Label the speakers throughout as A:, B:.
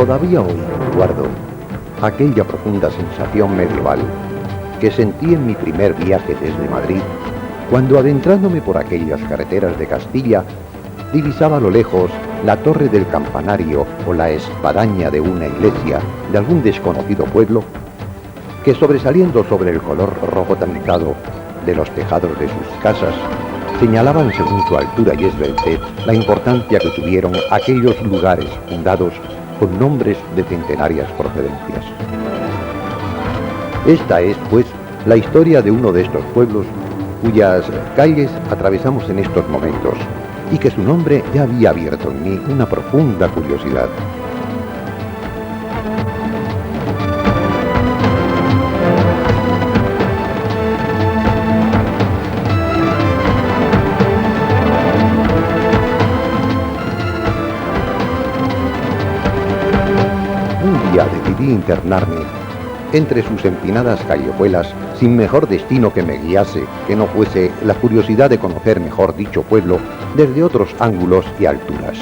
A: Todavía hoy guardo aquella profunda sensación medieval que sentí en mi primer viaje desde Madrid, cuando adentrándome por aquellas carreteras de Castilla, divisaba a lo lejos la torre del campanario o la espadaña de una iglesia de algún desconocido pueblo, que sobresaliendo sobre el color rojo tamizado de los tejados de sus casas, señalaban según su altura y esbeltez la importancia que tuvieron aquellos lugares fundados con nombres de centenarias procedencias. Esta es, pues, la historia de uno de estos pueblos cuyas calles atravesamos en estos momentos y que su nombre ya había abierto en mí una profunda curiosidad. Un día decidí internarme entre sus empinadas callejuelas, sin mejor destino que me guiase, que no fuese la curiosidad de conocer mejor dicho pueblo desde otros ángulos y alturas.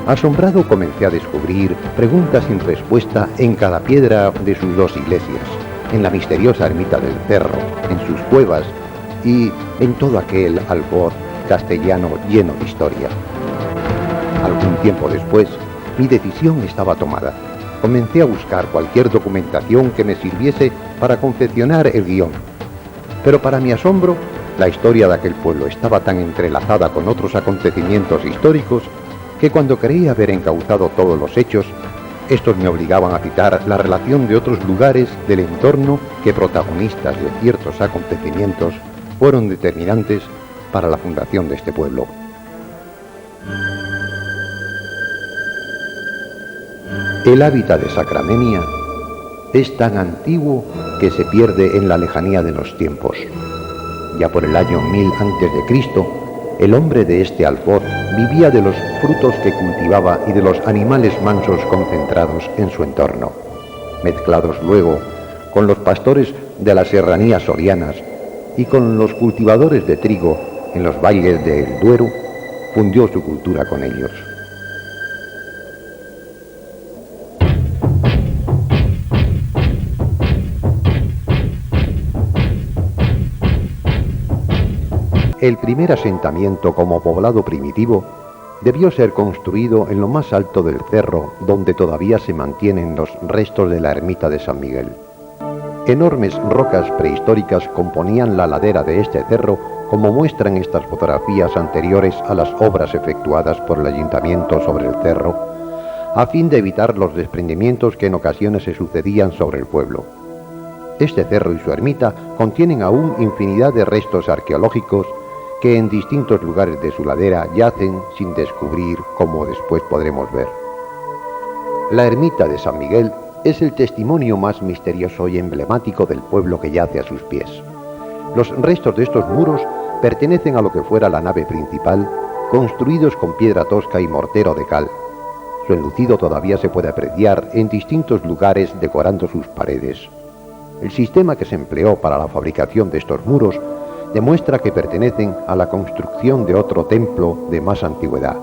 A: Asombrado comencé a descubrir preguntas sin respuesta en cada piedra de sus dos iglesias, en la misteriosa ermita del Cerro, en sus cuevas y en todo aquel albor castellano lleno de historia. Algún tiempo después, mi decisión estaba tomada. Comencé a buscar cualquier documentación que me sirviese para confeccionar el guión. Pero para mi asombro, la historia de aquel pueblo estaba tan entrelazada con otros acontecimientos históricos que cuando creía haber encauzado todos los hechos, estos me obligaban a citar la relación de otros lugares del entorno que protagonistas de ciertos acontecimientos fueron determinantes para la fundación de este pueblo. El hábitat de Sacramenia es tan antiguo que se pierde en la lejanía de los tiempos. Ya por el año 1000 a.C., el hombre de este albor vivía de los frutos que cultivaba y de los animales mansos concentrados en su entorno. Mezclados luego con los pastores de las serranías sorianas y con los cultivadores de trigo en los valles del Duero, fundió su cultura con ellos. El primer asentamiento como poblado primitivo debió ser construido en lo más alto del cerro, donde todavía se mantienen los restos de la ermita de San Miguel. Enormes rocas prehistóricas componían la ladera de este cerro, como muestran estas fotografías anteriores a las obras efectuadas por el ayuntamiento sobre el cerro, a fin de evitar los desprendimientos que en ocasiones se sucedían sobre el pueblo. Este cerro y su ermita contienen aún infinidad de restos arqueológicos que en distintos lugares de su ladera yacen sin descubrir, como después podremos ver. La ermita de San Miguel es el testimonio más misterioso y emblemático del pueblo que yace a sus pies. Los restos de estos muros pertenecen a lo que fuera la nave principal, construidos con piedra tosca y mortero de cal. Su enlucido todavía se puede apreciar en distintos lugares decorando sus paredes. El sistema que se empleó para la fabricación de estos muros demuestra que pertenecen a la construcción de otro templo de más antigüedad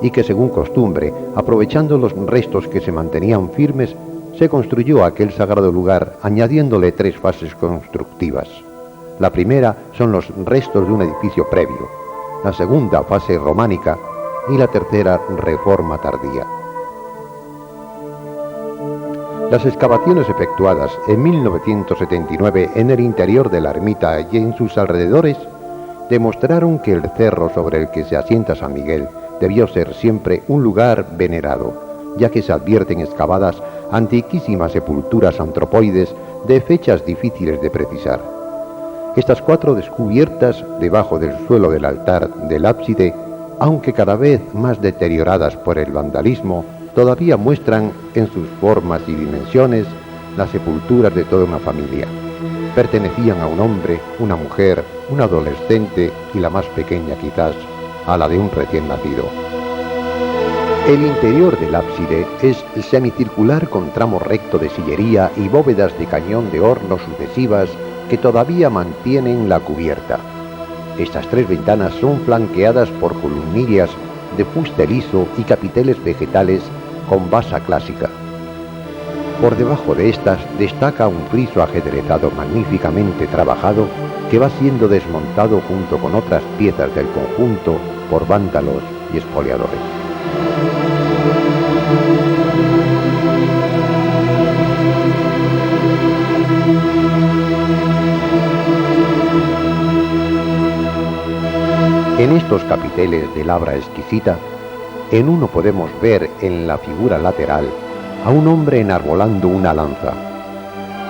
A: y que, según costumbre, aprovechando los restos que se mantenían firmes, se construyó aquel sagrado lugar añadiéndole 3 fases constructivas. La primera son los restos de un edificio previo, la segunda fase románica y la tercera reforma tardía. Las excavaciones efectuadas en 1979 en el interior de la ermita y en sus alrededores demostraron que el cerro sobre el que se asienta San Miguel debió ser siempre un lugar venerado, ya que se advierten excavadas antiquísimas sepulturas antropoides de fechas difíciles de precisar. Estas 4 descubiertas debajo del suelo del altar del ábside, aunque cada vez más deterioradas por el vandalismo, todavía muestran en sus formas y dimensiones las sepulturas de toda una familia. Pertenecían a un hombre, una mujer, un adolescente y la más pequeña quizás, a la de un recién nacido. El interior del ábside es semicircular con tramo recto de sillería y bóvedas de cañón de horno sucesivas que todavía mantienen la cubierta. Estas 3 ventanas son flanqueadas por columnillas de fuste liso y capiteles vegetales con basa clásica. Por debajo de estas destaca un friso ajedrezado magníficamente trabajado que va siendo desmontado junto con otras piezas del conjunto por vándalos y expoliadores. En estos capiteles de labra exquisita, en uno podemos ver en la figura lateral a un hombre enarbolando una lanza.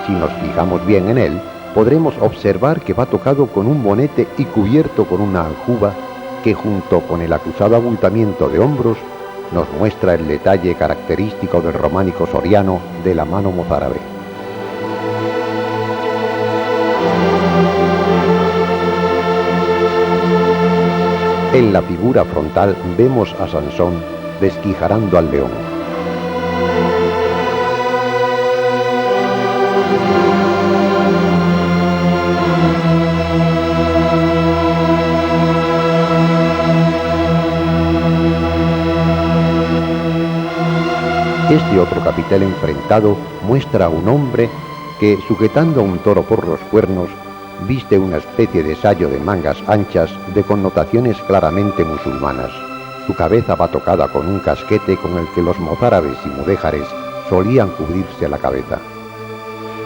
A: Si nos fijamos bien en él, podremos observar que va tocado con un bonete y cubierto con una aljuba que, junto con el acusado abultamiento de hombros, nos muestra el detalle característico del románico soriano de la mano mozárabe. En la figura frontal vemos a Sansón desquijarando al león. Este otro capitel enfrentado muestra a un hombre que, sujetando a un toro por los cuernos, viste una especie de sayo de mangas anchas de connotaciones claramente musulmanas. Su cabeza va tocada con un casquete con el que los mozárabes y mudéjares solían cubrirse la cabeza.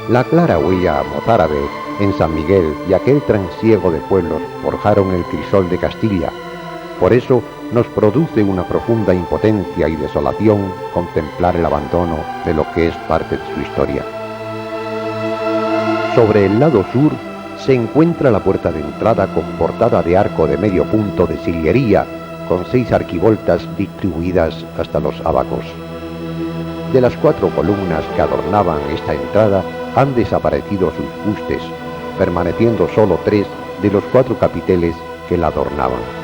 A: La clara huella mozárabe en San Miguel y aquel transiego de pueblos forjaron el crisol de Castilla. Por eso nos produce una profunda impotencia y desolación contemplar el abandono de lo que es parte de su historia. Sobre el lado sur se encuentra la puerta de entrada con portada de arco de medio punto de sillería, con 6 arquivoltas distribuidas hasta los abacos. De las 4 columnas que adornaban esta entrada han desaparecido sus fustes, permaneciendo solo 3 de los 4 capiteles que la adornaban.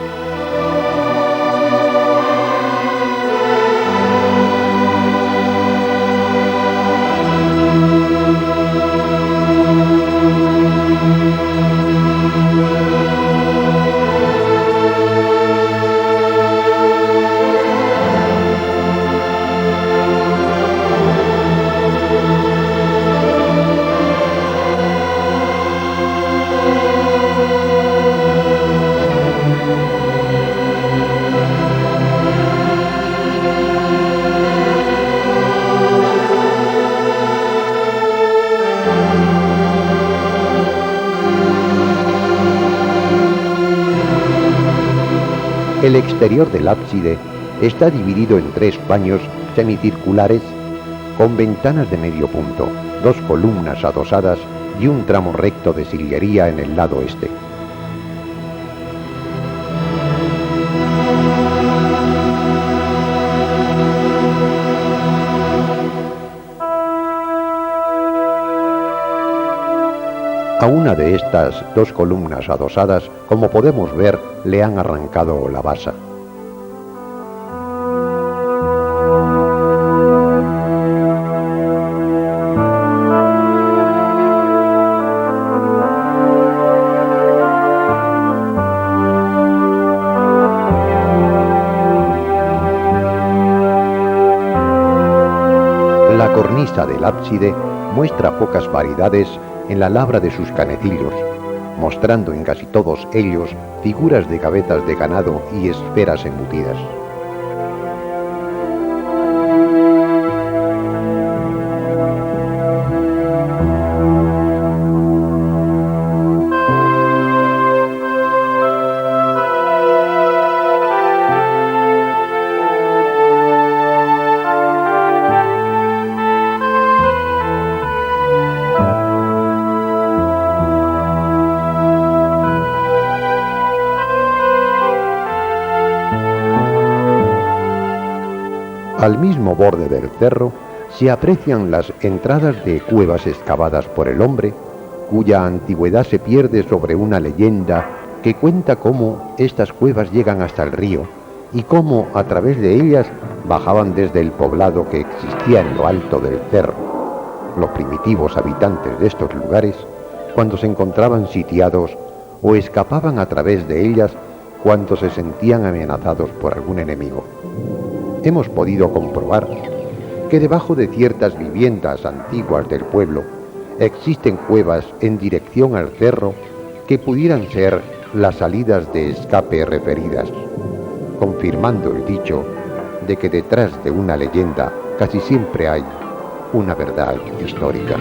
A: El exterior del ábside está dividido en 3 paños semicirculares con ventanas de medio punto, 2 columnas adosadas y un tramo recto de sillería en el lado este. A una de estas 2 columnas adosadas, como podemos ver, le han arrancado la basa. La cornisa del ábside muestra pocas variedades en la labra de sus canecillos, mostrando en casi todos ellos figuras de cabezas de ganado y esferas embutidas. Al mismo borde del cerro se aprecian las entradas de cuevas excavadas por el hombre, cuya antigüedad se pierde sobre una leyenda que cuenta cómo estas cuevas llegan hasta el río y cómo a través de ellas bajaban desde el poblado que existía en lo alto del cerro. Los primitivos habitantes de estos lugares, cuando se encontraban sitiados, o escapaban a través de ellas cuando se sentían amenazados por algún enemigo. Hemos podido comprobar que debajo de ciertas viviendas antiguas del pueblo existen cuevas en dirección al cerro que pudieran ser las salidas de escape referidas, confirmando el dicho de que detrás de una leyenda casi siempre hay una verdad histórica.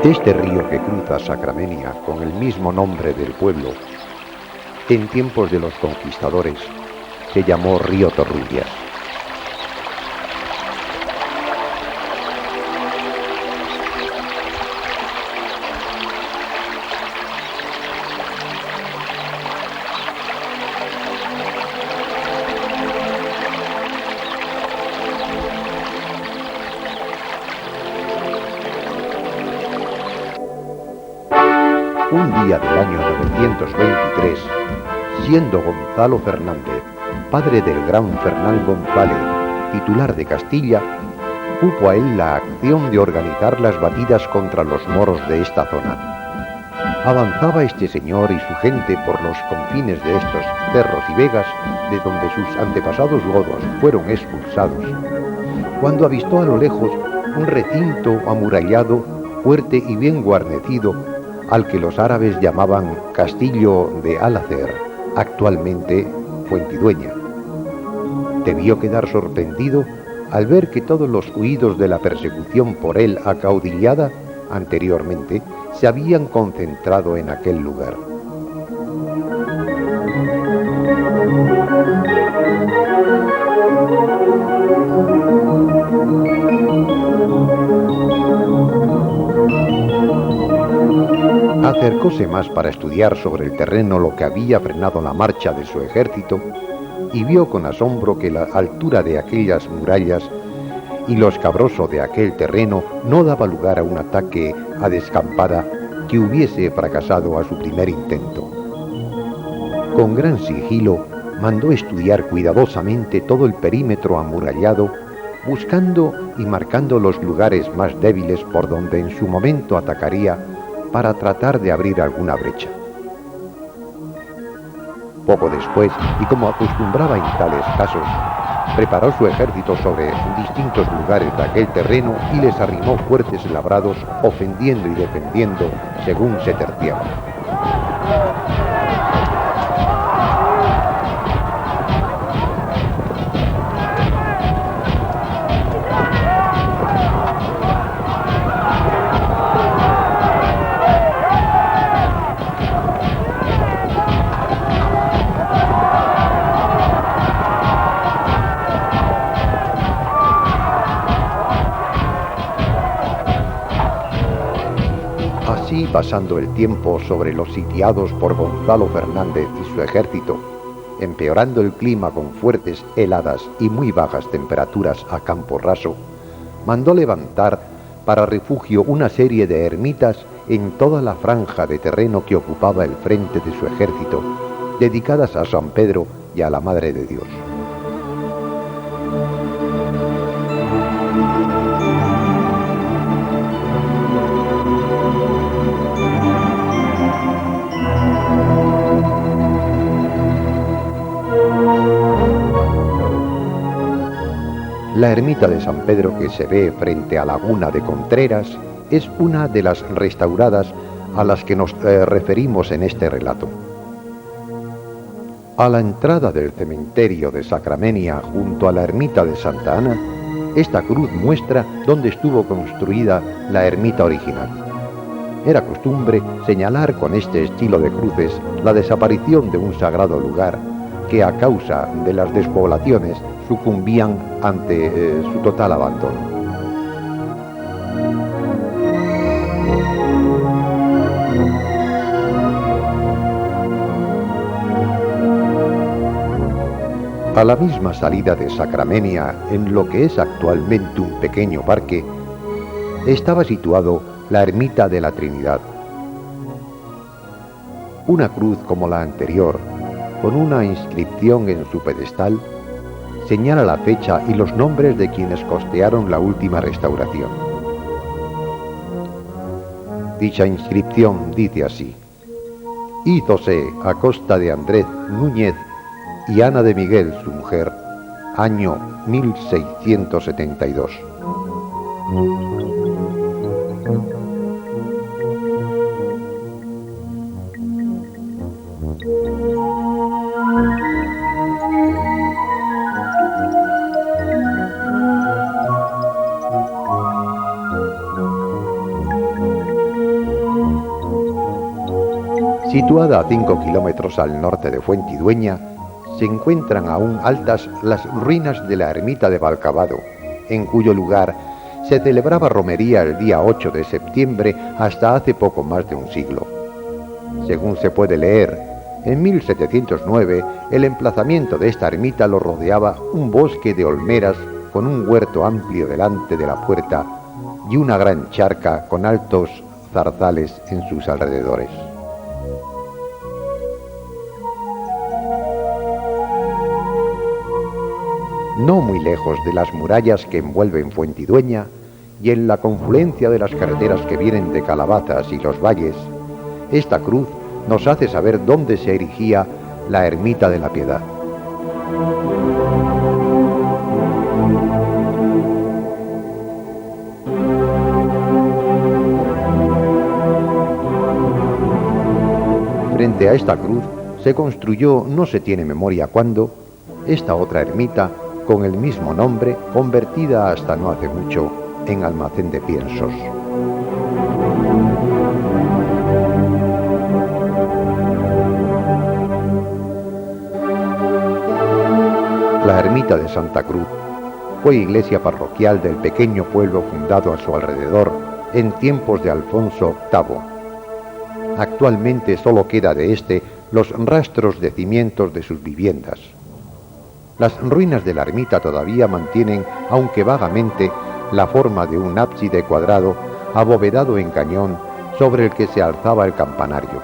A: Este río que cruza Sacramenia con el mismo nombre del pueblo, en tiempos de los conquistadores, se llamó Río Torrullas. Un día del año 923, siendo Gonzalo Fernández, padre del gran Fernán González, titular de Castilla, cupo a él la acción de organizar las batidas contra los moros de esta zona. Avanzaba este señor y su gente por los confines de estos cerros y vegas, de donde sus antepasados godos fueron expulsados, cuando avistó a lo lejos un recinto amurallado, fuerte y bien guarnecido, al que los árabes llamaban Castillo de Alacer, actualmente Fuentidueña. Debió quedar sorprendido al ver que todos los huidos de la persecución por él acaudillada anteriormente se habían concentrado en aquel lugar. Acercóse más para estudiar sobre el terreno lo que había frenado la marcha de su ejército y vio con asombro que la altura de aquellas murallas y lo escabroso de aquel terreno no daba lugar a un ataque a descampada que hubiese fracasado a su primer intento. Con gran sigilo mandó estudiar cuidadosamente todo el perímetro amurallado, buscando y marcando los lugares más débiles por donde en su momento atacaría para tratar de abrir alguna brecha. Poco después, y como acostumbraba en tales casos, preparó su ejército sobre distintos lugares de aquel terreno y les arrimó fuertes labrados, ofendiendo y defendiendo según se terciaba. Así, pasando el tiempo sobre los sitiados por Gonzalo Fernández y su ejército, empeorando el clima con fuertes heladas y muy bajas temperaturas a campo raso, mandó levantar para refugio una serie de ermitas en toda la franja de terreno que ocupaba el frente de su ejército, dedicadas a San Pedro y a la Madre de Dios. La ermita de San Pedro, que se ve frente a Laguna de Contreras, es una de las restauradas a las que nos referimos en este relato. A la entrada del cementerio de Sacramenia, junto a la ermita de Santa Ana, esta cruz muestra dónde estuvo construida la ermita original. Era costumbre señalar con este estilo de cruces la desaparición de un sagrado lugar que, a causa de las despoblaciones, sucumbían ante su total abandono. A la misma salida de Sacramenia, en lo que es actualmente un pequeño parque, estaba situado la ermita de la Trinidad. Una cruz como la anterior, con una inscripción en su pedestal, señala la fecha y los nombres de quienes costearon la última restauración. Dicha inscripción dice así: hízose a costa de Andrés Núñez y Ana de Miguel, su mujer, año 1672. Situada a 5 kilómetros al norte de Fuentidueña, se encuentran aún altas las ruinas de la ermita de Valcavado, en cuyo lugar se celebraba romería el día 8 de septiembre hasta hace poco más de un siglo. Según se puede leer, en 1709 el emplazamiento de esta ermita lo rodeaba un bosque de olmeras con un huerto amplio delante de la puerta y una gran charca con altos zarzales en sus alrededores. No muy lejos de las murallas que envuelven Fuentidueña y en la confluencia de las carreteras que vienen de Calabazas y los valles, esta cruz nos hace saber dónde se erigía la ermita de la Piedad. Frente a esta cruz se construyó, no se tiene memoria cuándo, esta otra ermita con el mismo nombre, convertida hasta no hace mucho en almacén de piensos. La ermita de Santa Cruz fue iglesia parroquial del pequeño pueblo fundado a su alrededor en tiempos de Alfonso VIII. Actualmente solo queda de este los rastros de cimientos de sus viviendas. Las ruinas de la ermita todavía mantienen, aunque vagamente, la forma de un ábside cuadrado abovedado en cañón sobre el que se alzaba el campanario.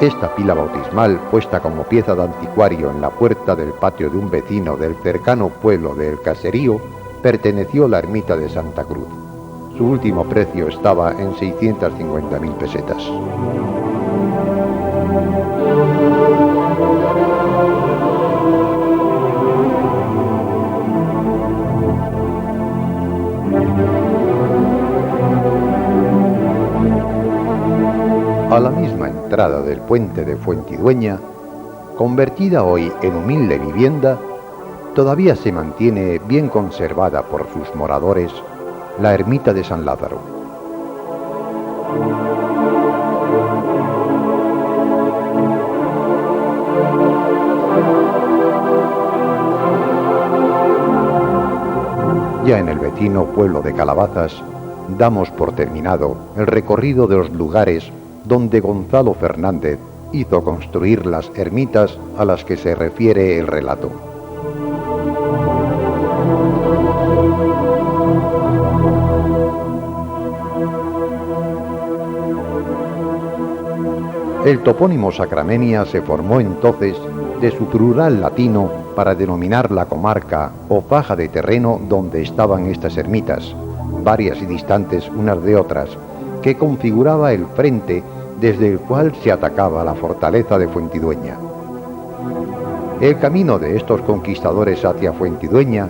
A: Esta pila bautismal, puesta como pieza de anticuario en la puerta del patio de un vecino del cercano pueblo de El Caserío, perteneció a la ermita de Santa Cruz. Su último precio estaba en 650.000 pesetas. A la misma entrada del puente de Fuentidueña, convertida hoy en humilde vivienda, todavía se mantiene bien conservada por sus moradores la ermita de San Lázaro. Ya en el vecino pueblo de Calabazas, damos por terminado el recorrido de los lugares donde Gonzalo Fernández hizo construir las ermitas a las que se refiere el relato. El topónimo Sacramenia se formó entonces de su plural latino para denominar la comarca o faja de terreno donde estaban estas ermitas, varias y distantes unas de otras, que configuraba el frente desde el cual se atacaba la fortaleza de Fuentidueña. El camino de estos conquistadores hacia Fuentidueña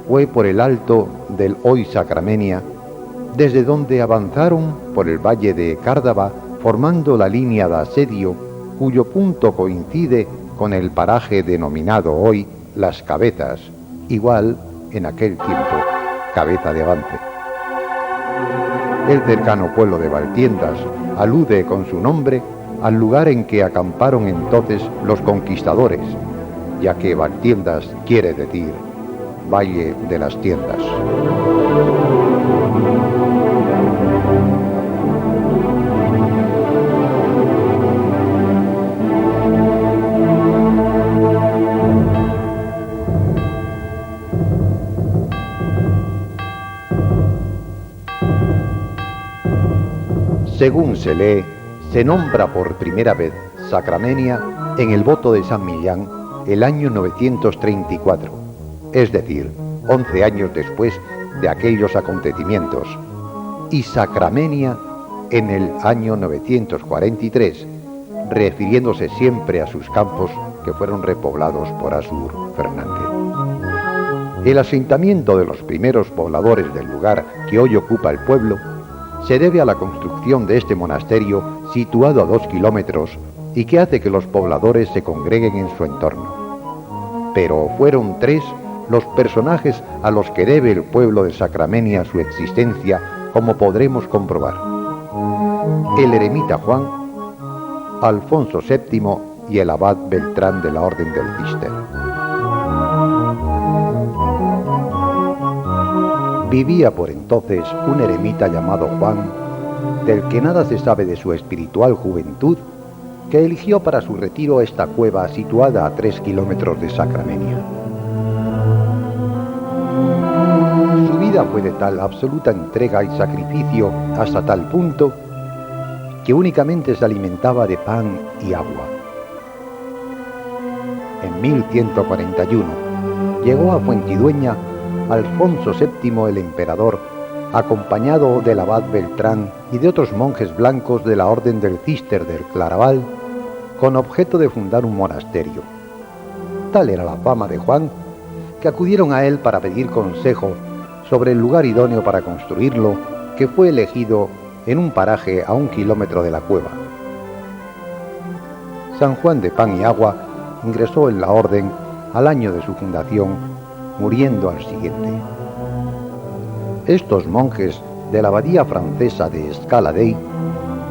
A: fue por el alto del hoy Sacramenia, desde donde avanzaron por el valle de Cárdava, formando la línea de asedio, cuyo punto coincide con el paraje denominado hoy Las Cabezas, igual, en aquel tiempo, Cabeza de Avance. El cercano pueblo de Valtiendas alude con su nombre al lugar en que acamparon entonces los conquistadores, ya que Valtiendas quiere decir Valle de las Tiendas. Según se lee, Se nombra por primera vez Sacramenia en el voto de San Millán el año 934, es decir, 11 años después de aquellos acontecimientos, y Sacramenia en el año 943, refiriéndose siempre a sus campos que fueron repoblados por Asur Fernández. El asentamiento de los primeros pobladores del lugar que hoy ocupa el pueblo se debe a la construcción de este monasterio situado a 2 kilómetros y que hace que los pobladores se congreguen en su entorno. Pero fueron 3 los personajes a los que debe el pueblo de Sacramenia su existencia, como podremos comprobar: el eremita Juan, Alfonso VII y el abad Beltrán de la Orden del Císter. Vivía por entonces un eremita llamado Juan, del que nada se sabe de su espiritual juventud, que eligió para su retiro esta cueva situada a 3 kilómetros de Sacramenia. Su vida fue de tal absoluta entrega y sacrificio hasta tal punto que únicamente se alimentaba de pan y agua. En 1141 llegó a Fuentidueña Alfonso VII el emperador, acompañado del abad Beltrán y de otros monjes blancos de la Orden del Císter del Claraval, con objeto de fundar un monasterio. Tal era la fama de Juan, que acudieron a él para pedir consejo sobre el lugar idóneo para construirlo, que fue elegido en un paraje a 1 kilómetro de la cueva. San Juan de Pan y Agua ingresó en la orden al año de su fundación, muriendo al siguiente. Estos monjes de la abadía francesa de Scala-Dei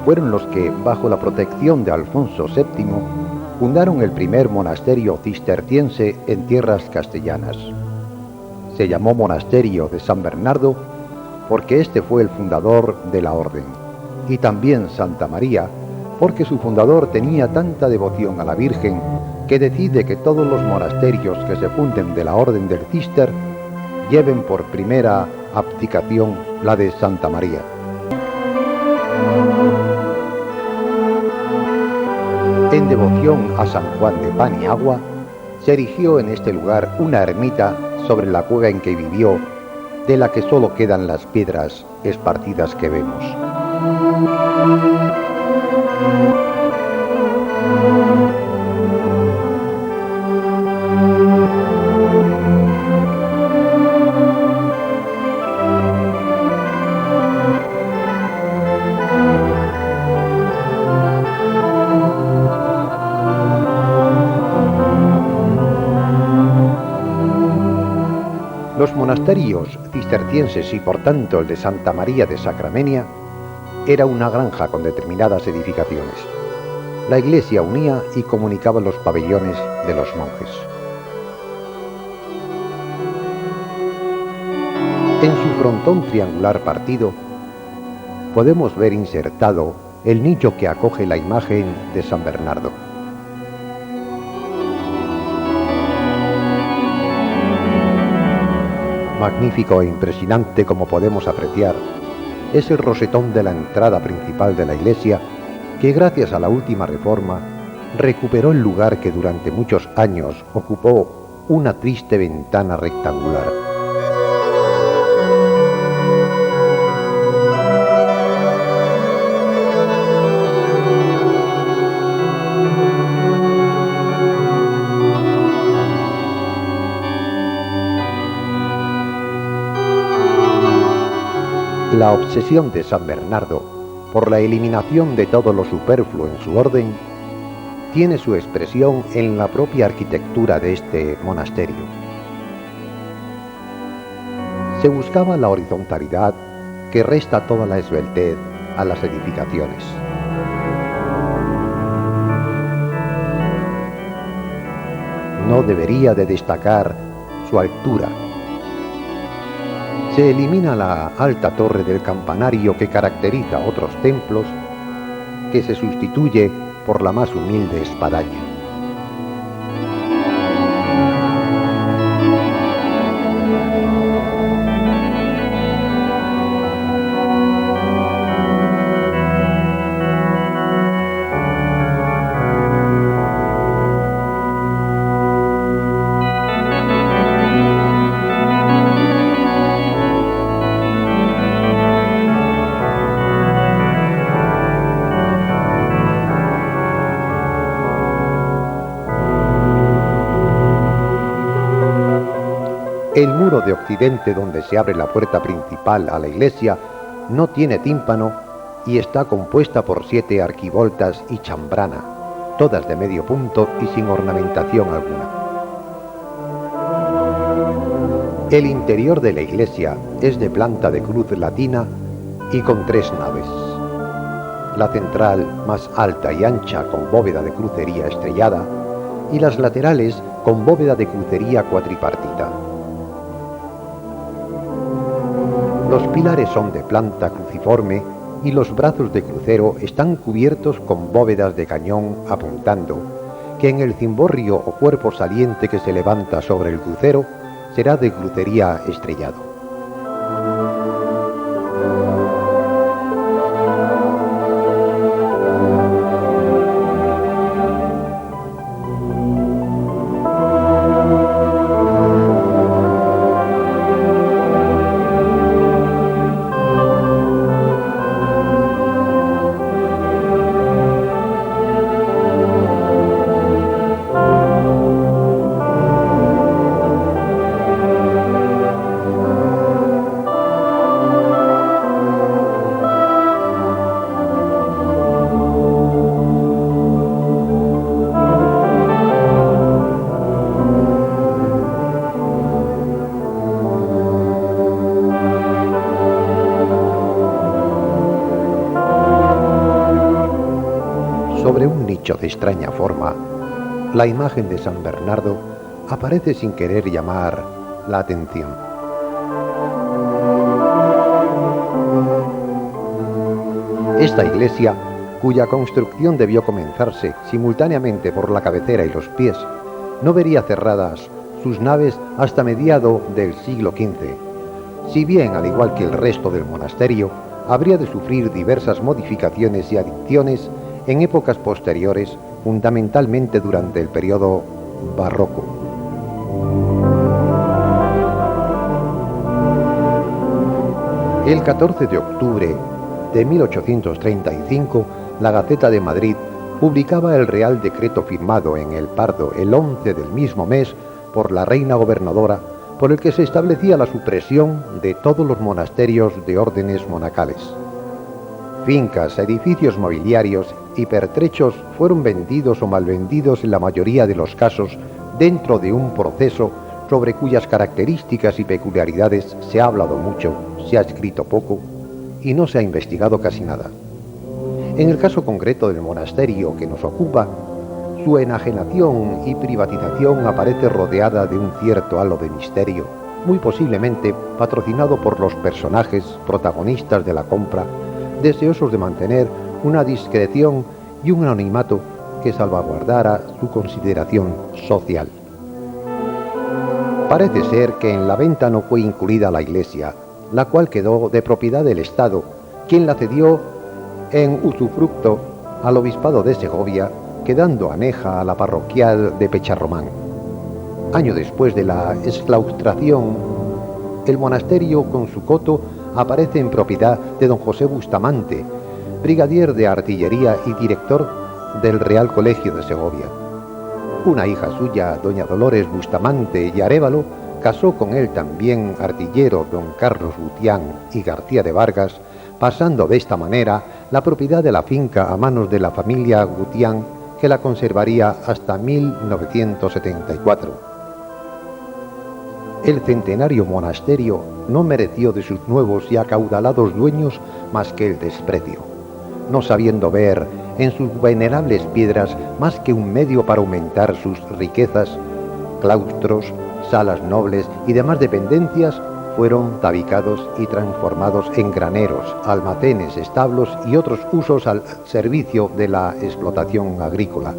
A: fueron los que, bajo la protección de Alfonso VII, fundaron el primer monasterio cisterciense en tierras castellanas. Se llamó Monasterio de San Bernardo porque este fue el fundador de la orden, y también Santa María porque su fundador tenía tanta devoción a la Virgen que decide que todos los monasterios que se funden de la Orden del Císter lleven por primera abdicación la de Santa María. En devoción a San Juan de Pan y Agua, se erigió en este lugar una ermita sobre la cueva en que vivió, de la que solo quedan las piedras esparcidas que vemos. Los monasterios cistercienses y por tanto el de Santa María de Sacramenia era una granja con determinadas edificaciones. La iglesia unía y comunicaba los pabellones de los monjes. En su frontón triangular partido podemos ver insertado el nicho que acoge la imagen de San Bernardo. Magnífico e impresionante, como podemos apreciar, es el rosetón de la entrada principal de la iglesia, que gracias a la última reforma recuperó el lugar que durante muchos años ocupó una triste ventana rectangular. La obsesión de San Bernardo por la eliminación de todo lo superfluo en su orden tiene su expresión en la propia arquitectura de este monasterio. Se buscaba la horizontalidad que resta toda la esbeltez a las edificaciones. No debería de destacar su altura. Se elimina la alta torre del campanario que caracteriza a otros templos, que se sustituye por la más humilde espadaña. El muro de occidente, donde se abre la puerta principal a la iglesia, no tiene tímpano y está compuesta por 7 arquivoltas y chambrana, todas de medio punto y sin ornamentación alguna. El interior de la iglesia es de planta de cruz latina y con 3 naves. La central, más alta y ancha, con bóveda de crucería estrellada, y las laterales con bóveda de crucería cuatripartita. Los pilares son de planta cruciforme y los brazos de crucero están cubiertos con bóvedas de cañón apuntando, que en el cimborrio o cuerpo saliente que se levanta sobre el crucero será de crucería estrellado. Sobre un nicho de extraña forma, la imagen de San Bernardo aparece sin querer llamar la atención. Esta iglesia, cuya construcción debió comenzarse simultáneamente por la cabecera y los pies, no vería cerradas sus naves hasta mediado del siglo XV, si bien, al igual que el resto del monasterio, habría de sufrir diversas modificaciones y adiciones en épocas posteriores, fundamentalmente durante el periodo barroco. El 14 de octubre de 1835, la Gaceta de Madrid publicaba el Real Decreto firmado en el Pardo el 11 del mismo mes por la reina gobernadora, por el que se establecía la supresión de todos los monasterios de órdenes monacales. Fincas, edificios mobiliarios y pertrechos fueron vendidos o malvendidos en la mayoría de los casos dentro de un proceso sobre cuyas características y peculiaridades se ha hablado mucho, se ha escrito poco y no se ha investigado casi nada. En el caso concreto del monasterio que nos ocupa, su enajenación y privatización aparece rodeada de un cierto halo de misterio, muy posiblemente patrocinado por los personajes protagonistas de la compra, deseosos de mantener una discreción y un anonimato que salvaguardara su consideración social. Parece ser que en la venta no fue incluida la iglesia, la cual quedó de propiedad del Estado, quien la cedió en usufructo al obispado de Segovia, quedando aneja a la parroquial de Pecharromán. Año después de la exclaustración, el monasterio con su coto aparece en propiedad de don José Bustamante, brigadier de artillería y director del Real Colegio de Segovia. Una hija suya, doña Dolores Bustamante y Arévalo, casó con él también artillero don Carlos Gutián y García de Vargas, pasando de esta manera la propiedad de la finca a manos de la familia Gutián, que la conservaría hasta 1974. El centenario monasterio no mereció de sus nuevos y acaudalados dueños más que el desprecio, no sabiendo ver en sus venerables piedras más que un medio para aumentar sus riquezas. Claustros, salas nobles y demás dependencias fueron tabicados y transformados en graneros, almacenes, establos y otros usos al servicio de la explotación agrícola.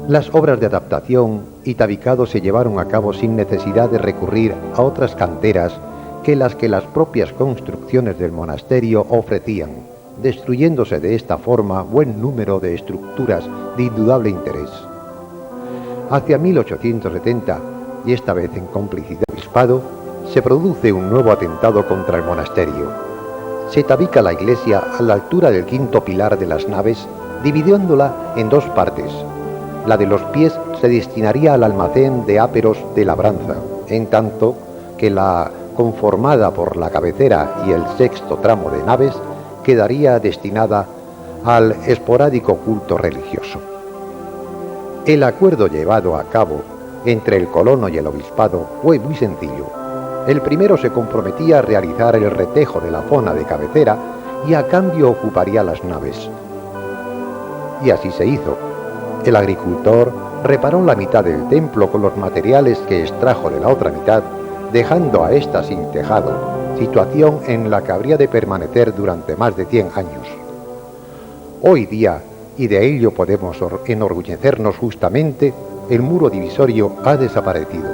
A: Las obras de adaptación y tabicado se llevaron a cabo sin necesidad de recurrir a otras canteras que las propias construcciones del monasterio ofrecían, destruyéndose de esta forma buen número de estructuras de indudable interés. Hacia 1870, y esta vez en complicidad del obispado, se produce un nuevo atentado contra el monasterio. Se tabica la iglesia a la altura del quinto pilar de las naves, dividiéndola en 2 partes. La de los pies se destinaría al almacén de áperos de labranza, en tanto que la conformada por la cabecera y el sexto tramo de naves quedaría destinada al esporádico culto religioso. El acuerdo llevado a cabo entre el colono y el obispado fue muy sencillo. El primero se comprometía a realizar el retejo de la zona de cabecera y a cambio ocuparía las naves. Y así se hizo. El agricultor reparó la mitad del templo con los materiales que extrajo de la otra mitad, dejando a ésta sin tejado, situación en la que habría de permanecer durante más de 100 años. Hoy día, y de ello podemos enorgullecernos justamente, el muro divisorio ha desaparecido,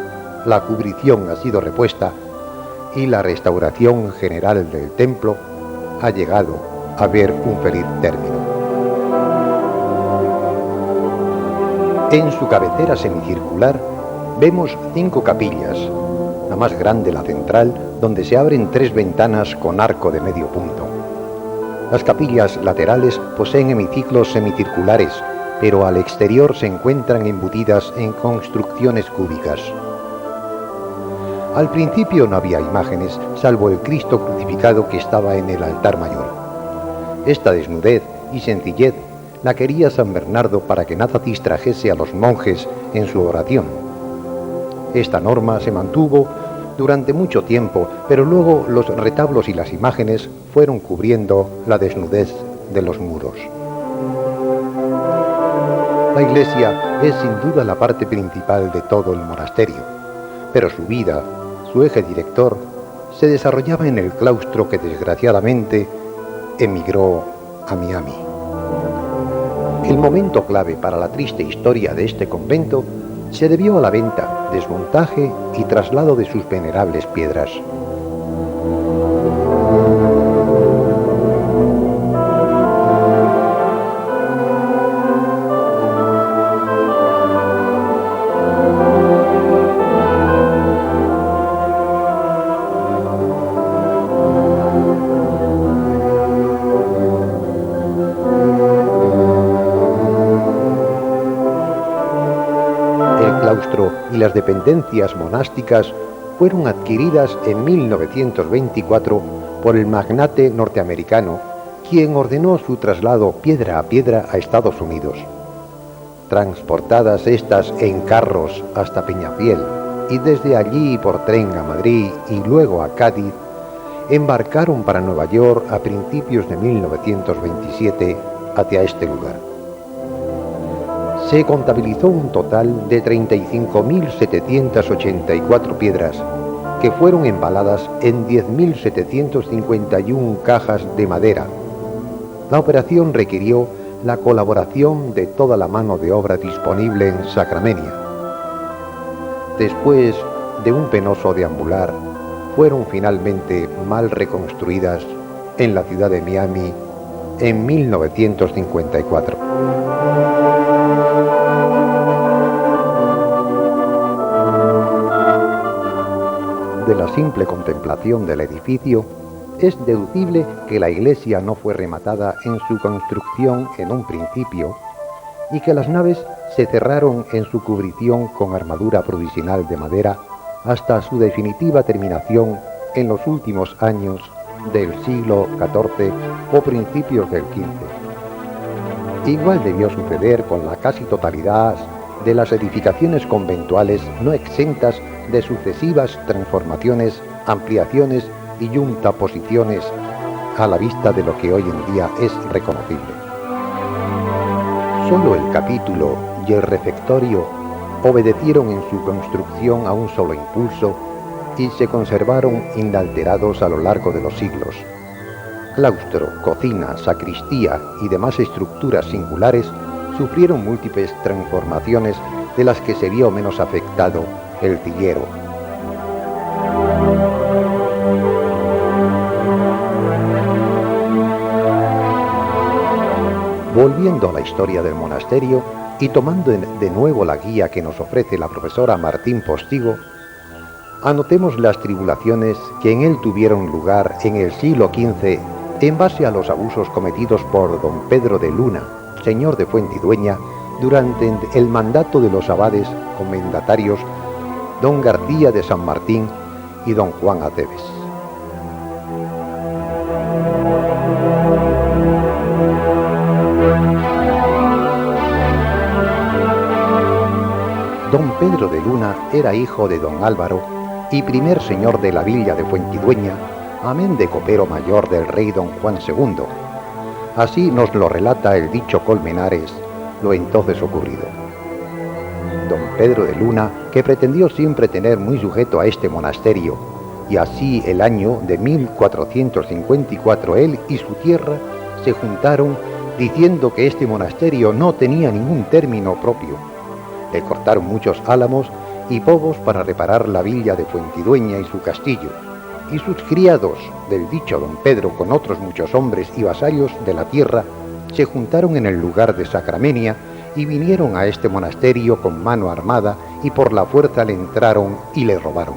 A: la cubrición ha sido repuesta y la restauración general del templo ha llegado a ver un feliz término. En su cabecera semicircular vemos 5 capillas, la más grande la central, donde se abren 3 ventanas con arco de medio punto. Las capillas laterales poseen hemiciclos semicirculares, pero al exterior se encuentran embutidas en construcciones cúbicas. Al principio no había imágenes, salvo el Cristo crucificado que estaba en el altar mayor. Esta desnudez y sencillez la quería San Bernardo para que nada distrajese a los monjes en su oración. Esta norma se mantuvo durante mucho tiempo, pero luego los retablos y las imágenes fueron cubriendo la desnudez de los muros. La iglesia es sin duda la parte principal de todo el monasterio, pero su vida, su eje director, se desarrollaba en el claustro que desgraciadamente emigró a Miami. El momento clave para la triste historia de este convento se debió a la venta, desmontaje y traslado de sus venerables piedras. Y las dependencias monásticas fueron adquiridas en 1924 por el magnate norteamericano, quien ordenó su traslado piedra a piedra a Estados Unidos. Transportadas estas en carros hasta Peñafiel y desde allí por tren a Madrid y luego a Cádiz, embarcaron para Nueva York a principios de 1927 hacia este lugar. Se contabilizó un total de 35.784 piedras, que fueron embaladas en 10.751 cajas de madera. La operación requirió la colaboración de toda la mano de obra disponible en Sacramenia. Después de un penoso deambular, fueron finalmente mal reconstruidas en la ciudad de Miami en 1954. De la simple contemplación del edificio, es deducible que la iglesia no fue rematada en su construcción en un principio y que las naves se cerraron en su cubrición con armadura provisional de madera hasta su definitiva terminación en los últimos años del siglo XIV o principios del XV. Igual debió suceder con la casi totalidad de las edificaciones conventuales no exentas de sucesivas transformaciones, ampliaciones y yuxtaposiciones a la vista de lo que hoy en día es reconocible. Solo el capítulo y el refectorio obedecieron en su construcción a un solo impulso y se conservaron inalterados a lo largo de los siglos. Claustro, cocina, sacristía y demás estructuras singulares sufrieron múltiples transformaciones de las que se vio menos afectado el tillero. Volviendo a la historia del monasterio y tomando de nuevo la guía que nos ofrece la profesora Martín Postigo, anotemos las tribulaciones que en él tuvieron lugar en el siglo XV en base a los abusos cometidos por don Pedro de Luna, señor de Fuentidueña, durante el mandato de los abades comendatarios don García de San Martín y don Juan Aceves. Don Pedro de Luna era hijo de don Álvaro y primer señor de la villa de Fuentidueña, amén de copero mayor del rey don Juan II. Así nos lo relata el dicho Colmenares, lo entonces ocurrido. Don Pedro de Luna, que pretendió siempre tener muy sujeto a este monasterio, y así el año de 1454 él y su tierra se juntaron diciendo que este monasterio no tenía ningún término propio. Le cortaron muchos álamos y povos para reparar la villa de Fuentidueña y su castillo, y sus criados del dicho don Pedro con otros muchos hombres y vasallos de la tierra se juntaron en el lugar de Sacramenia y vinieron a este monasterio con mano armada y por la fuerza le entraron y le robaron,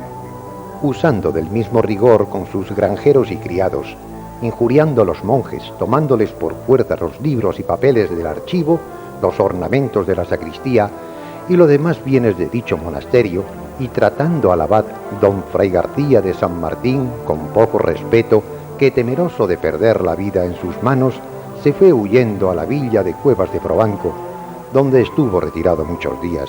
A: usando del mismo rigor con sus granjeros y criados, injuriando a los monjes, tomándoles por fuerza los libros y papeles del archivo, los ornamentos de la sacristía y los demás bienes de dicho monasterio, y tratando al abad don Fray García de San Martín con poco respeto, que temeroso de perder la vida en sus manos, se fue huyendo a la villa de Cuevas de Probanco, donde estuvo retirado muchos días,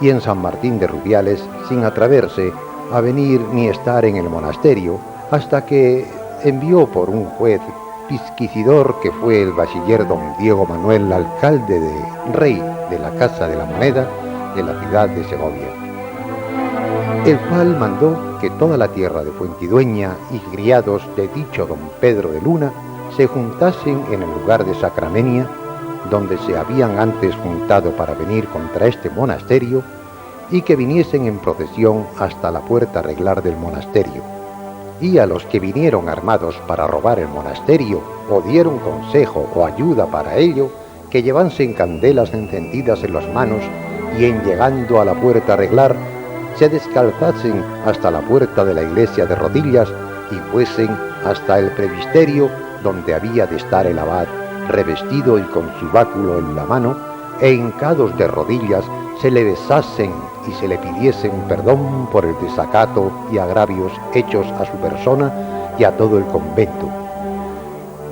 A: y en San Martín de Rubiales, sin atreverse a venir ni estar en el monasterio, hasta que envió por un juez pisquicidor que fue el bachiller don Diego Manuel, alcalde de rey de la Casa de la Moneda de la ciudad de Segovia, el cual mandó que toda la tierra de Fuentidueña y criados de dicho don Pedro de Luna se juntasen en el lugar de Sacramenia, donde se habían antes juntado para venir contra este monasterio, y que viniesen en procesión hasta la puerta reglar del monasterio, y a los que vinieron armados para robar el monasterio o dieron consejo o ayuda para ello, que llevasen candelas encendidas en las manos y en llegando a la puerta reglar se descalzasen hasta la puerta de la iglesia de rodillas y fuesen hasta el presbiterio donde había de estar el abad, revestido y con su báculo en la mano, e hincados de rodillas se le besasen y se le pidiesen perdón por el desacato y agravios hechos a su persona y a todo el convento.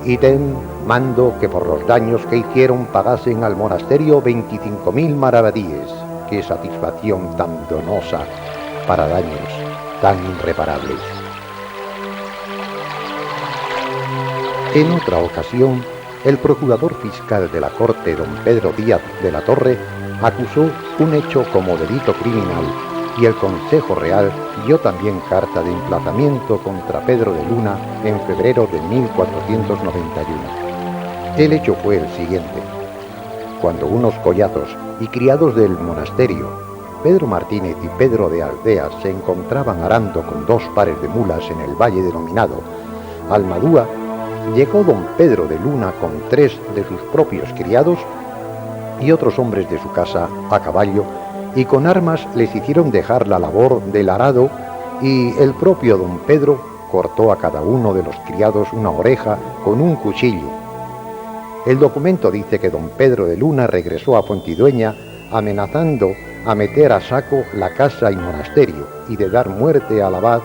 A: Ítem mando que por los daños que hicieron pagasen al monasterio 25.000 maravedíes. Qué satisfacción tan donosa para daños tan irreparables. En otra ocasión, el procurador fiscal de la corte, don Pedro Díaz de la Torre, acusó un hecho como delito criminal y el Consejo Real dio también carta de emplazamiento contra Pedro de Luna en febrero de 1491. El hecho fue el siguiente. Cuando unos collazos y criados del monasterio, Pedro Martínez y Pedro de Aldea, se encontraban arando con 2 pares de mulas en el valle denominado Almadúa, llegó don Pedro de Luna con 3 de sus propios criados y otros hombres de su casa a caballo, y con armas les hicieron dejar la labor del arado, y el propio don Pedro cortó a cada uno de los criados una oreja con un cuchillo. El documento dice que don Pedro de Luna regresó a Fuentidueña amenazando a meter a saco la casa y monasterio y de dar muerte al abad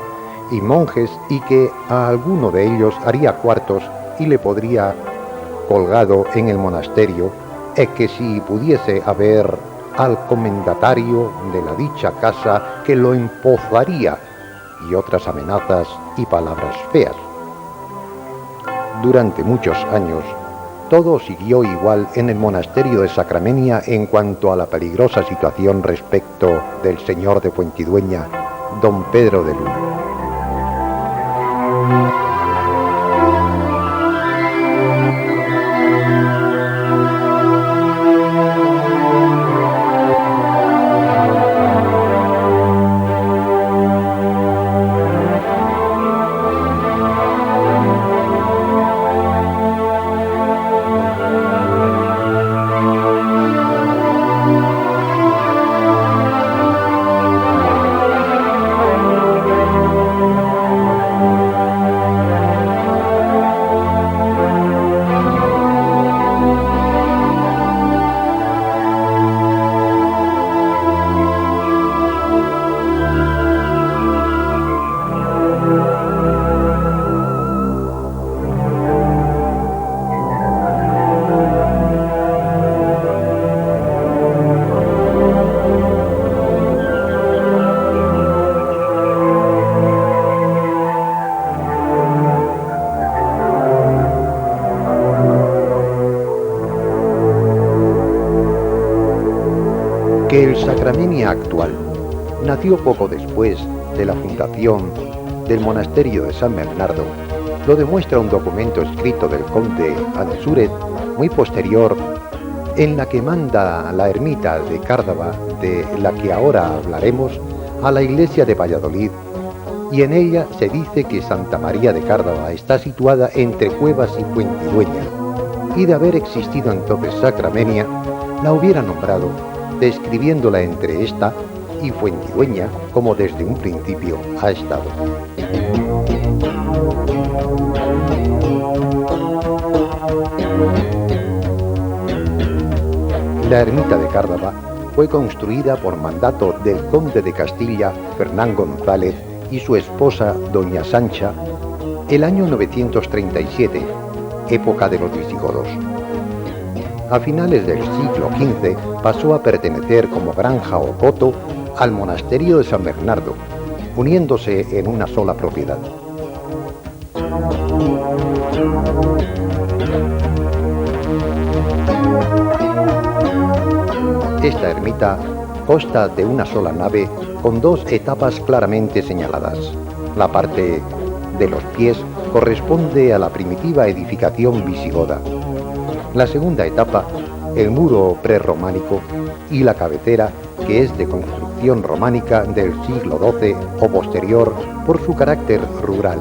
A: y monjes, y que a alguno de ellos haría cuartos y le podría colgado en el monasterio, es que si pudiese haber al comendatario de la dicha casa que lo empozaría, y otras amenazas y palabras feas. Durante muchos años todo siguió igual en el monasterio de Sacramenia en cuanto a la peligrosa situación respecto del señor de Fuentidueña, don Pedro de Luna. Que el Sacramenia actual nació poco después de la fundación del monasterio de San Bernardo lo demuestra un documento escrito del conde Ansúrez muy posterior, en la que manda la ermita de Cártava, de la que ahora hablaremos, a la iglesia de Valladolid, y en ella se dice que Santa María de Cártava está situada entre Cuevas y Fuentidueña, y de haber existido entonces Sacramenia, la hubiera nombrado, describiéndola entre esta y Fuentidueña como desde un principio ha estado. La ermita de Cártava fue construida por mandato del conde de Castilla, Fernán González, y su esposa, doña Sancha, el año 937, época de los visigodos. A finales del siglo XV pasó a pertenecer como granja o coto al monasterio de San Bernardo, uniéndose en una sola propiedad. Esta ermita consta de una sola nave con dos etapas claramente señaladas. La parte de los pies corresponde a la primitiva edificación visigoda. La segunda etapa, el muro prerrománico, y la cabecera, que es de construcción románica del siglo XII o posterior por su carácter rural.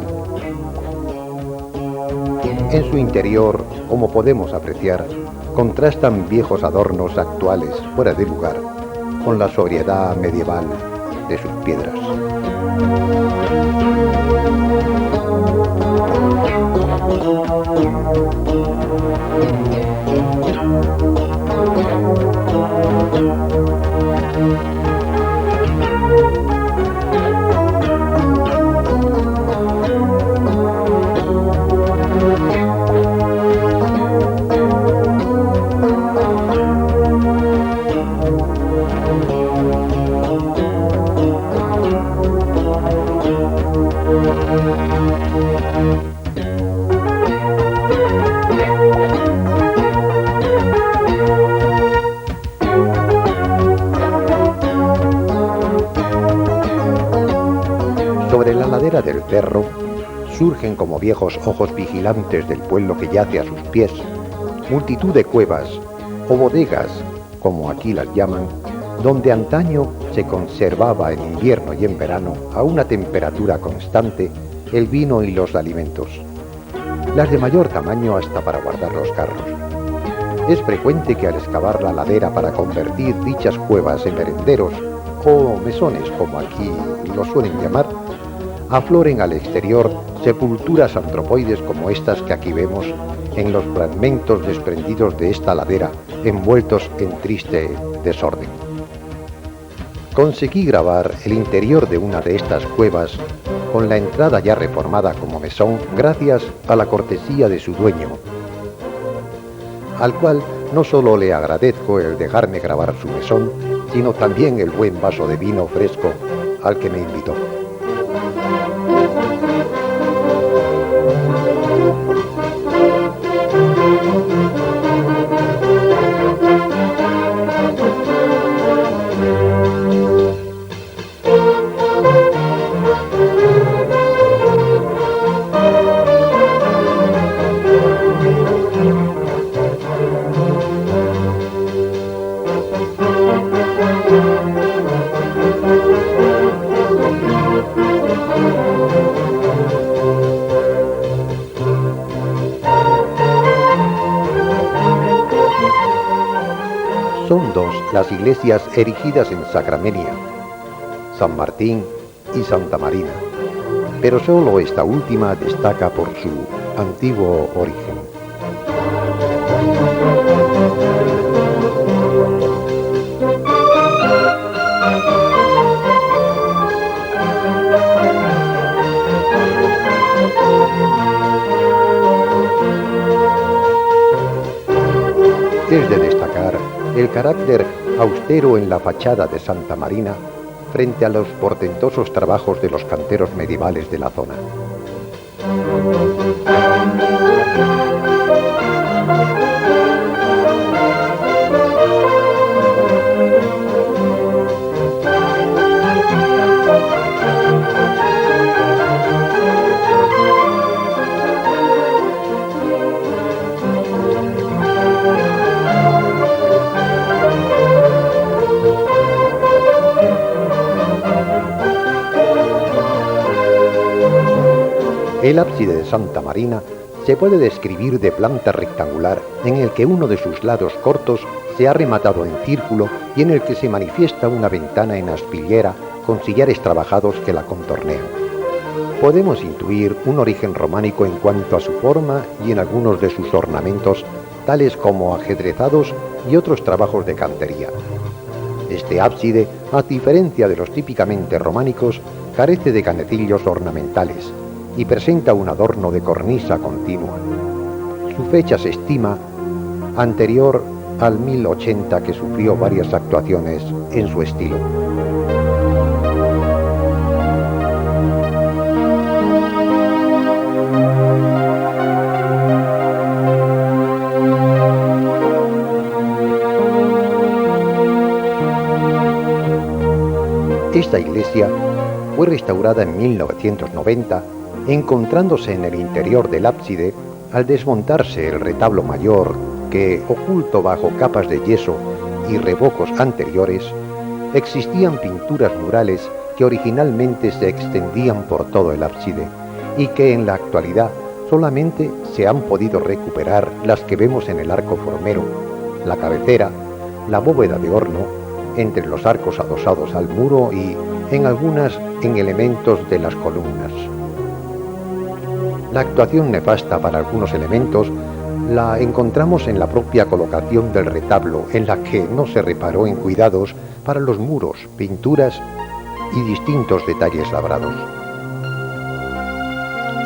A: En su interior, como podemos apreciar, contrastan viejos adornos actuales fuera de lugar con la sobriedad medieval de sus piedras. Sobre la ladera del cerro surgen como viejos ojos vigilantes del pueblo que yace a sus pies multitud de cuevas o bodegas, como aquí las llaman, donde antaño se conservaba en invierno y en verano a una temperatura constante el vino y los alimentos, las de mayor tamaño hasta para guardar los carros. Es frecuente que al excavar la ladera para convertir dichas cuevas en merenderos o mesones, como aquí lo suelen llamar, afloren al exterior sepulturas antropoides como estas que aquí vemos en los fragmentos desprendidos de esta ladera, envueltos en triste desorden. Conseguí grabar el interior de una de estas cuevas con la entrada ya reformada como mesón gracias a la cortesía de su dueño, al cual no solo le agradezco el dejarme grabar su mesón, sino también el buen vaso de vino fresco al que me invitó. Son dos las iglesias erigidas en Sacramenia, San Martín y Santa Marina, pero solo esta última destaca por su antiguo origen. Es de destacar el carácter austero en la fachada de Santa Marina frente a los portentosos trabajos de los canteros medievales de la zona. El ábside de Santa Marina se puede describir de planta rectangular en el que uno de sus lados cortos se ha rematado en círculo y en el que se manifiesta una ventana en aspillera con sillares trabajados que la contornean. Podemos intuir un origen románico en cuanto a su forma y en algunos de sus ornamentos, tales como ajedrezados y otros trabajos de cantería. Este ábside, a diferencia de los típicamente románicos, carece de canecillos ornamentales y presenta un adorno de cornisa continua. Su fecha se estima anterior al 1080, que sufrió varias actuaciones en su estilo. Esta iglesia fue restaurada en 1990, encontrándose en el interior del ábside, al desmontarse el retablo mayor, que, oculto bajo capas de yeso y revocos anteriores, existían pinturas murales que originalmente se extendían por todo el ábside y que en la actualidad solamente se han podido recuperar las que vemos en el arco formero, la cabecera, la bóveda de horno, entre los arcos adosados al muro y en algunas en elementos de las columnas. La actuación nefasta para algunos elementos la encontramos en la propia colocación del retablo, en la que no se reparó en cuidados para los muros, pinturas y distintos detalles labrados.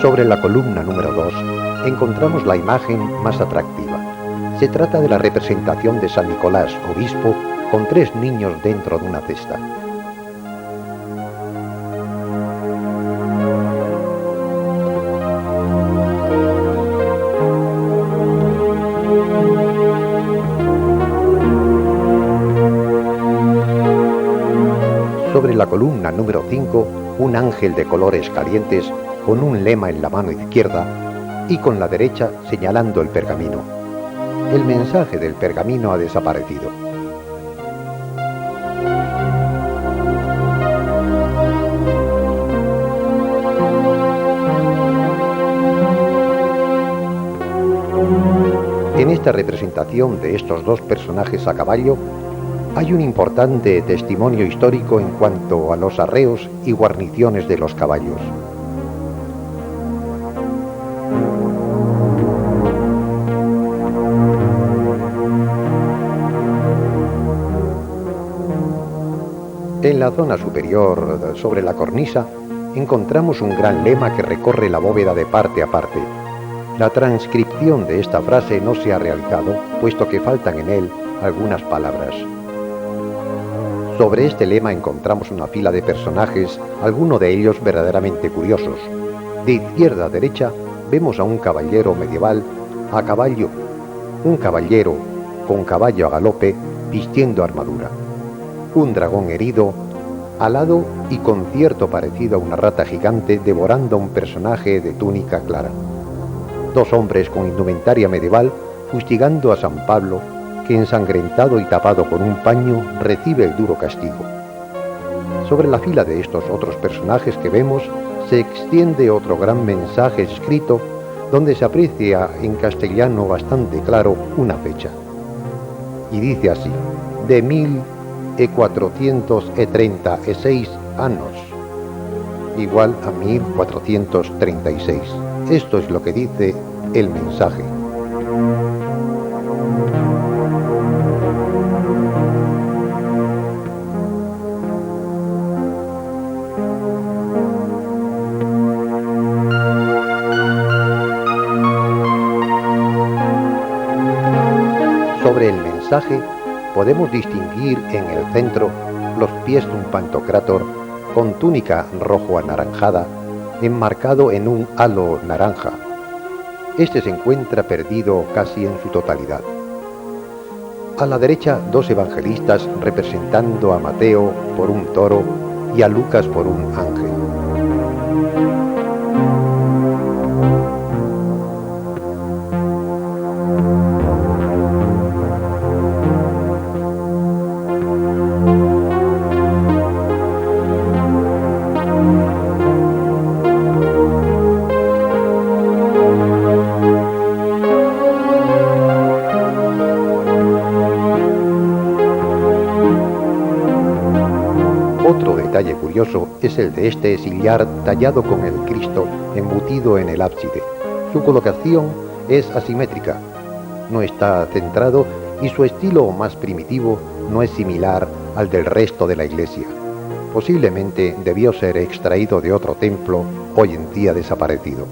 A: Sobre la columna número 2 encontramos la imagen más atractiva. Se trata de la representación de San Nicolás, obispo, con 3 niños dentro de una cesta. Sobre la columna número 5, un ángel de colores calientes con un lema en la mano izquierda y con la derecha señalando el pergamino. El mensaje del pergamino ha desaparecido. En esta representación de estos 2 personajes a caballo hay un importante testimonio histórico en cuanto a los arreos y guarniciones de los caballos. En la zona superior, sobre la cornisa, encontramos un gran lema que recorre la bóveda de parte a parte. La transcripción de esta frase no se ha realizado, puesto que faltan en él algunas palabras. Sobre este lema encontramos una fila de personajes, algunos de ellos verdaderamente curiosos. De izquierda a derecha vemos a un caballero medieval a caballo, un caballero con caballo a galope vistiendo armadura, un dragón herido, alado y con cierto parecido a una rata gigante devorando a un personaje de túnica clara. 2 hombres con indumentaria medieval fustigando a San Pablo, que ensangrentado y tapado con un paño recibe el duro castigo. Sobre la fila de estos otros personajes que vemos se extiende otro gran mensaje escrito donde se aprecia en castellano bastante claro una fecha. Y dice así: de 1436 años, igual a 1436. Esto es lo que dice el mensaje. Sobre el mensaje podemos distinguir en el centro los pies de un pantocrátor con túnica rojo anaranjada, enmarcado en un halo naranja. Este se encuentra perdido casi en su totalidad. A la derecha, 2 evangelistas representando a Mateo por un toro y a Lucas por un ángel. Otro detalle curioso es el de este sillar tallado con el Cristo embutido en el ábside. Su colocación es asimétrica, no está centrado y su estilo más primitivo no es similar al del resto de la iglesia. Posiblemente debió ser extraído de otro templo hoy en día desaparecido.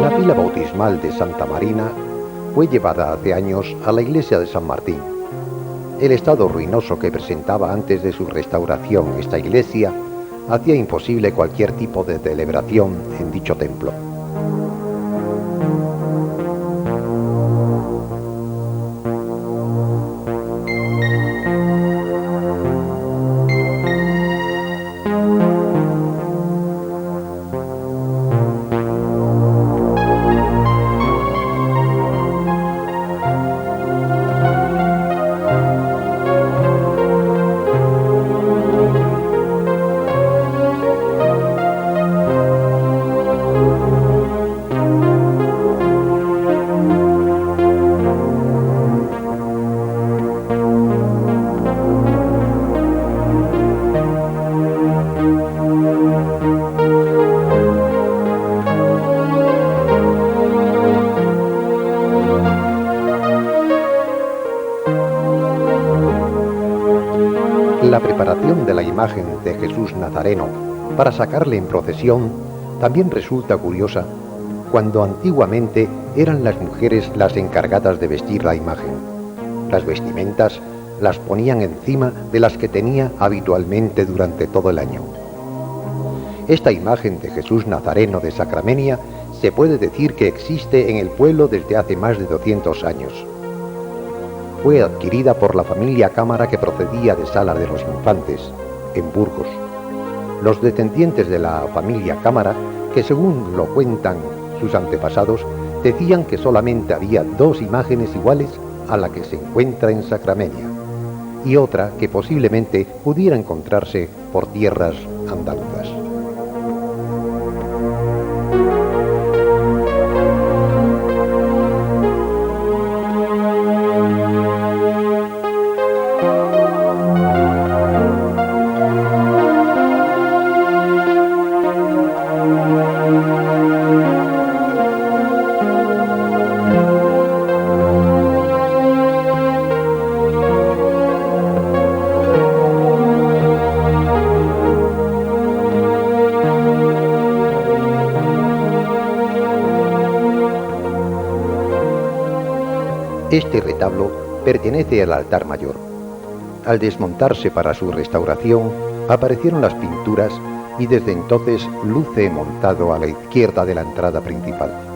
A: La pila bautismal de Santa Marina fue llevada hace años a la iglesia de San Martín. El estado ruinoso que presentaba antes de su restauración esta iglesia hacía imposible cualquier tipo de celebración en dicho templo. La preparación de la imagen de Jesús Nazareno para sacarle en procesión también resulta curiosa cuando antiguamente eran las mujeres las encargadas de vestir la imagen. Las vestimentas las ponían encima de las que tenía habitualmente durante todo el año. Esta imagen de Jesús Nazareno de Sacramenia se puede decir que existe en el pueblo desde hace más de 200 años. Fue adquirida por la familia Cámara que procedía de Sala de los Infantes, en Burgos. Los descendientes de la familia Cámara, que según lo cuentan sus antepasados, decían que solamente había dos imágenes iguales a la que se encuentra en Sacramenia, y otra que posiblemente pudiera encontrarse por tierras andaluzas. Este retablo pertenece al altar mayor. Al desmontarse para su restauración, aparecieron las pinturas y desde entonces luce montado a la izquierda de la entrada principal.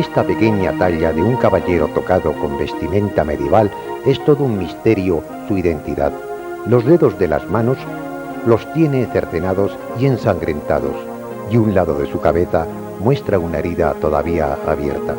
A: esta pequeña talla de un caballero tocado con vestimenta medieval es todo un misterio su identidad. Los dedos de las manos los tiene cercenados y ensangrentados, y un lado de su cabeza muestra una herida todavía abierta.